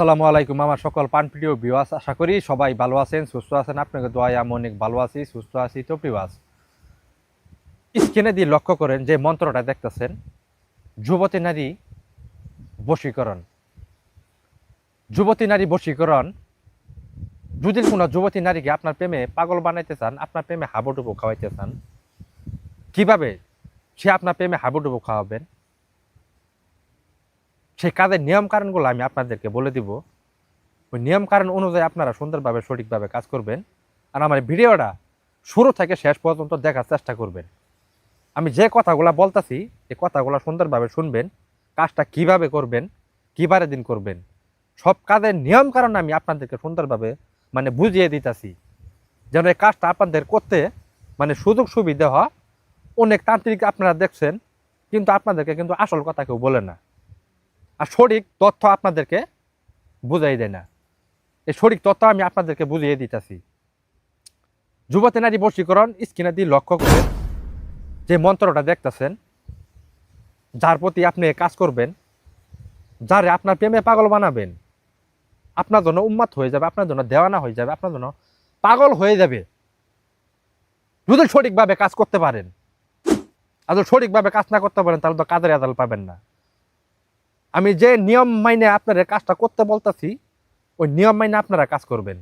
আসসালামু আলাইকুম আমার সকল প্রিয় ভিউয়ার্স, আশা করি সবাই ভালো আছেন, সুস্থ আছেন। আপনাকে দোয়ায় আমি অনেক ভালো আছি, সুস্থ আছি। তো ভিউয়ার্স, স্ক্রিনে দিয়ে লক্ষ্য করেন যে মন্ত্রটা দেখতেছেন, যুবতী নারী বশীকরণ। যুবতী নারী বশীকরণ। যদি কোনো যুবতী নারীকে আপনার প্রেমে পাগল বানাইতে চান, আপনার প্রেমে হাবুডুবু খাওয়াইতে চান, কিভাবে সে আপনার প্রেমে হাবুডুবু খাওয়াবেন, সেই কাজের নিয়ম কারণগুলো আমি আপনাদেরকে বলে দিব। ওই নিয়ম কারণ অনুযায়ী আপনারা সুন্দরভাবে সঠিকভাবে কাজ করবেন। আর আমার ভিডিওটা শুরু থেকে শেষ পর্যন্ত দেখার চেষ্টা করবেন। আমি যে কথাগুলো বলতেছি এই কথাগুলো সুন্দরভাবে শুনবেন। কাজটা কিভাবে করবেন, কিবারে দিন করবেন, সব কাজের নিয়ম কারণ আমি আপনাদেরকে সুন্দরভাবে বুঝিয়ে দিতেছি, যেন এই কাজটা আপনাদের করতে সুযোগ সুবিধা হয়। অনেক তান্ত্রিক আপনারা দেখছেন, কিন্তু আপনাদেরকে কিন্তু আসল কথা কেউ বলে না, আর সঠিক তথ্য আপনাদেরকে বুঝাই দেয় না। এই সঠিক তথ্য আমি আপনাদেরকে বুঝিয়ে দিতেছি। যুবতী নারী বশীকরণ স্ক্রিনে দিয়ে লক্ষ্য করে যে মন্ত্রটা দেখতেছেন, যার প্রতি আপনি কাজ করবেন, যারে আপনার প্রেমে পাগল বানাবেন, আপনার জন্য উন্মাদ হয়ে যাবে, আপনার জন্য দেওয়ানা হয়ে যাবে, আপনার জন্য পাগল হয়ে যাবে যদি সঠিকভাবে কাজ করতে পারেন। আর যদি সঠিকভাবে কাজ না করতে পারেন তাহলে তো কাজের আদাল পাবেন না। আমি যে নিয়ম মাইনে আপনাদের কাজটা করতে বলতেছি, ওই নিয়ম মাইনে আপনারা কাজ করবেন।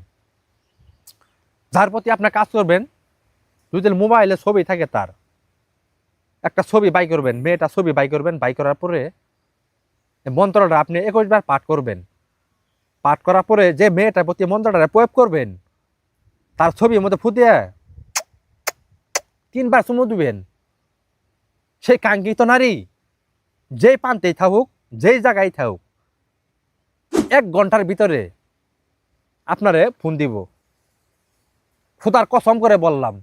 যার প্রতি আপনার কাজ করবেন, যদি মোবাইলে ছবি থাকে তার একটা ছবি বাই করবেন, মেয়েটা ছবি বাই করবেন। বাই করার পরে মন্ত্রটা আপনি 21 বার পাঠ করবেন। পাঠ করার পরে যে মেয়েটার প্রতি মন্ত্রটা প্রয়োগ করবেন, তার ছবির মধ্যে ফুটিয়ে 3 বার চুমু দিবেন। সেই কাঙ্ক্ষিত নারী যেই প্রান্তেই থাকুক, যেই জায়গায় থাকুক, 1 ঘন্টার ভিতরে আপনারে ফোন দিব। খোদার কসম করে বললাম,